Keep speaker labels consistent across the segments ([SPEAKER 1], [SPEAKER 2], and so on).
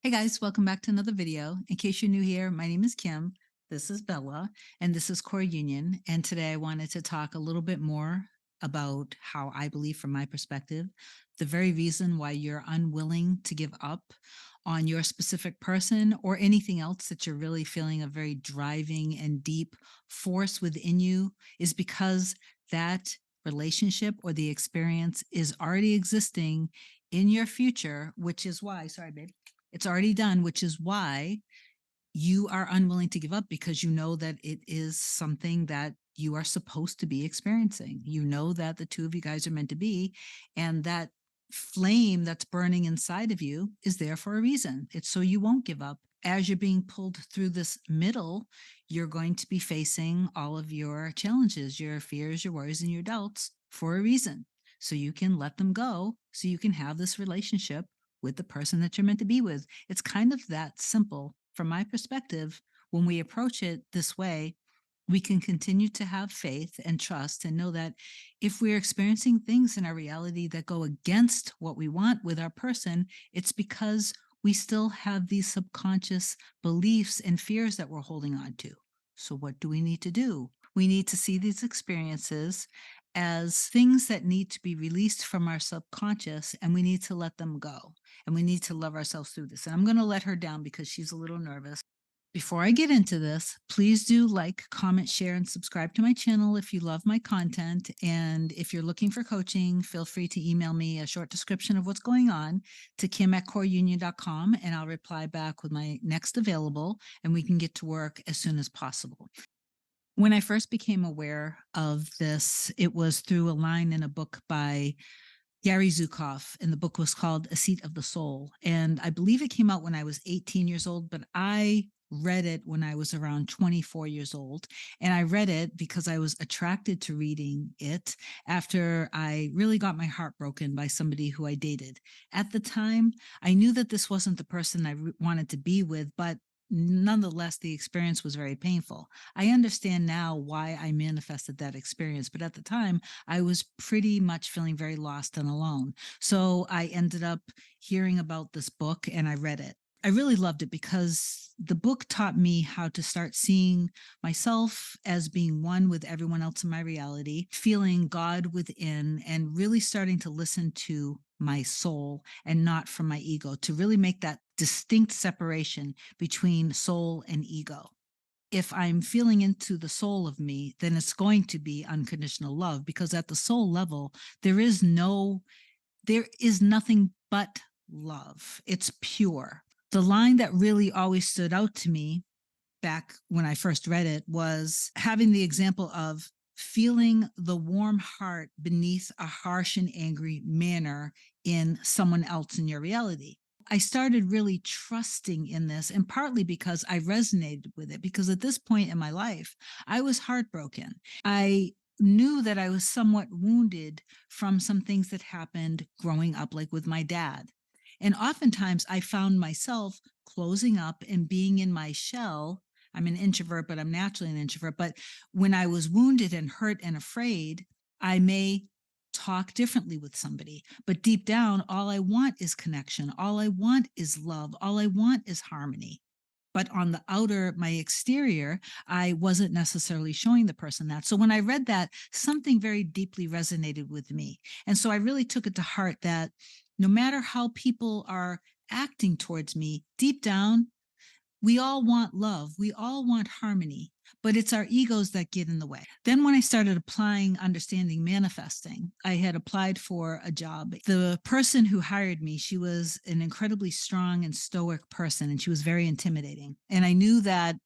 [SPEAKER 1] Hey guys, welcome back to another video. In case you're new here, my name is Kim. This is Bella, and this is Core Union. And today I wanted to talk a little bit more about how I believe, from my perspective, the very reason why you're unwilling to give up on your specific person or anything else that you're really feeling a very driving and deep force within you is because that relationship or the experience is already existing in your future, which is why, sorry, babe, it's already done, which is why you are unwilling to give up because you know that it is something that you are supposed to be experiencing. You know that the two of you guys are meant to be, and that flame that's burning inside of you is there for a reason. It's so you won't give up. As you're being pulled through this middle, you're going to be facing all of your challenges, your fears, your worries, and your doubts for a reason. So you can let them go, so you can have this relationship with the person that you're meant to be with. It's kind of that simple. From my perspective, when we approach it this way, we can continue to have faith and trust and know that if we're experiencing things in our reality that go against what we want with our person, it's because we still have these subconscious beliefs and fears that we're holding on to. So what do we need to do? We need to see these experiences as things that need to be released from our subconscious, and we need to let them go. And we need to love ourselves through this. And I'm going to let her down because she's a little nervous. Before I get into this, please do like, comment, share, and subscribe to my channel if you love my content. And if you're looking for coaching, feel free to email me a short description of what's going on to kim@coreunion.com, and I'll reply back with my next available, and we can get to work as soon as possible. When I first became aware of this, it was through a line in a book by Gary Zukav, and the book was called A Seat of the Soul. And I believe it came out when I was 18 years old, but I read it when I was around 24 years old. And I read it because I was attracted to reading it after I really got my heart broken by somebody who I dated. At the time, I knew that this wasn't the person I wanted to be with, but nonetheless, the experience was very painful. I understand now why I manifested that experience, but at the time, I was pretty much feeling very lost and alone. So I ended up hearing about this book and I read it. I really loved it because the book taught me how to start seeing myself as being one with everyone else in my reality, feeling God within, and really starting to listen to my soul and not from my ego, to really make that distinct separation between soul and ego. If I'm feeling into the soul of me, then it's going to be unconditional love, because at the soul level, there is nothing but love. It's pure. The line that really always stood out to me back when I first read it was having the example of feeling the warm heart beneath a harsh and angry manner in someone else in your reality. I started really trusting in this, and partly because I resonated with it, because at this point in my life, I was heartbroken. I knew that I was somewhat wounded from some things that happened growing up, like with my dad. And oftentimes I found myself closing up and being in my shell. I'm an introvert, but I'm naturally an introvert. But when I was wounded and hurt and afraid, I may talk differently with somebody. But deep down, all I want is connection. All I want is love. All I want is harmony. But on the outer, my exterior, I wasn't necessarily showing the person that. So when I read that, something very deeply resonated with me. And so I really took it to heart that no matter how people are acting towards me, deep down, we all want love. We all want harmony, but it's our egos that get in the way. Then when I started applying understanding manifesting, I had applied for a job. The person who hired me, she was an incredibly strong and stoic person, and she was very intimidating. And I knew that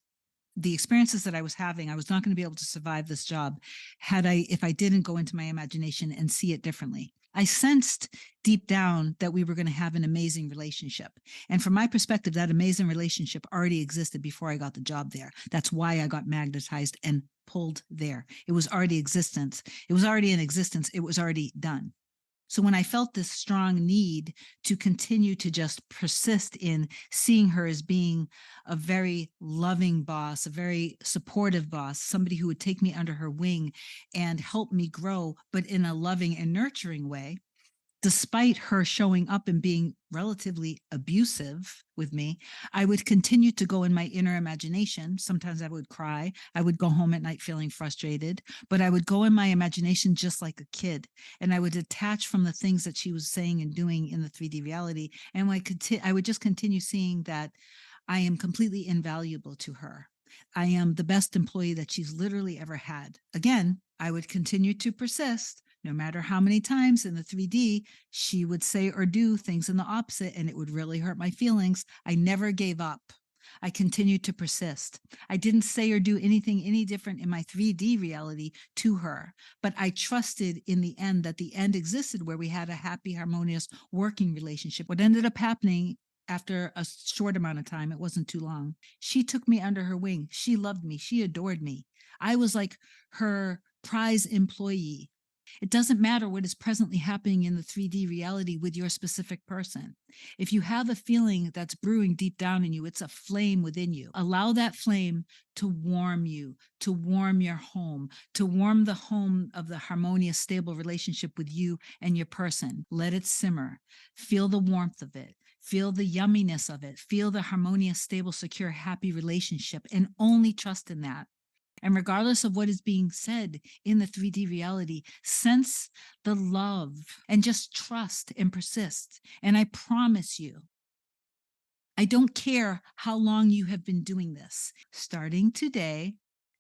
[SPEAKER 1] the experiences that I was having, I was not going to be able to survive this job if I didn't go into my imagination and see it differently. I sensed deep down that we were going to have an amazing relationship. And from my perspective, that amazing relationship already existed before I got the job there. That's why I got magnetized and pulled there. It was already existence. It was already in existence. It was already done. So when I felt this strong need to continue to just persist in seeing her as being a very loving boss, a very supportive boss, somebody who would take me under her wing and help me grow, but in a loving and nurturing way, Despite her showing up and being relatively abusive with me, I would continue to go in my inner imagination. Sometimes I would cry. I would go home at night feeling frustrated, but I would go in my imagination just like a kid. And I would detach from the things that she was saying and doing in the 3D reality. And I would just continue seeing that I am completely invaluable to her. I am the best employee that she's literally ever had. Again, I would continue to persist no matter how many times in the 3D she would say or do things in the opposite, and it would really hurt my feelings. I never gave up. I continued to persist. I didn't say or do anything any different in my 3D reality to her, but I trusted in the end that the end existed where we had a happy, harmonious working relationship. What ended up happening after a short amount of time, it wasn't too long, she took me under her wing. She loved me. She adored me. I was like her prize employee. It doesn't matter what is presently happening in the 3D reality with your specific person. If you have a feeling that's brewing deep down in you, it's a flame within you. Allow that flame to warm you, to warm your home, to warm the home of the harmonious, stable relationship with you and your person. Let it simmer. Feel the warmth of it. Feel the yumminess of it. Feel the harmonious, stable, secure, happy relationship, and only trust in that. And regardless of what is being said in the 3D reality, sense the love and just trust and persist. And I promise you, I don't care how long you have been doing this. Starting today,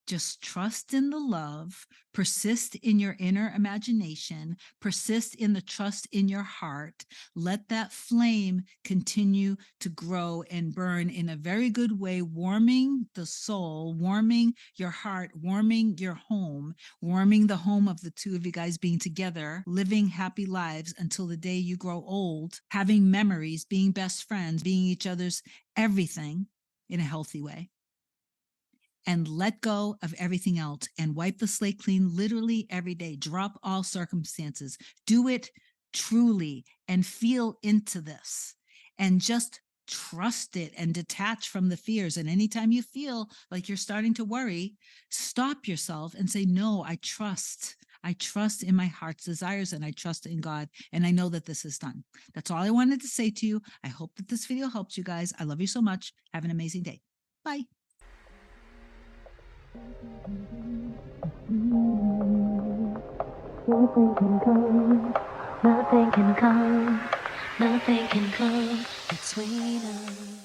[SPEAKER 1] just trust in the love, persist in your inner imagination, persist in the trust in your heart. Let that flame continue to grow and burn in a very good way, warming the soul, warming your heart, warming your home, warming the home of the two of you guys being together, living happy lives until the day you grow old, having memories, being best friends, being each other's everything in a healthy way. And let go of everything else and wipe the slate clean literally every day. Drop all circumstances. Do it truly and feel into this and just trust it and detach from the fears. And anytime you feel like you're starting to worry, stop yourself and say, no, I trust. I trust in my heart's desires and I trust in God. And I know that this is done. That's all I wanted to say to you. I hope that this video helps you guys. I love you so much. Have an amazing day. Bye.
[SPEAKER 2] Nothing can come, nothing can come, nothing can come between us.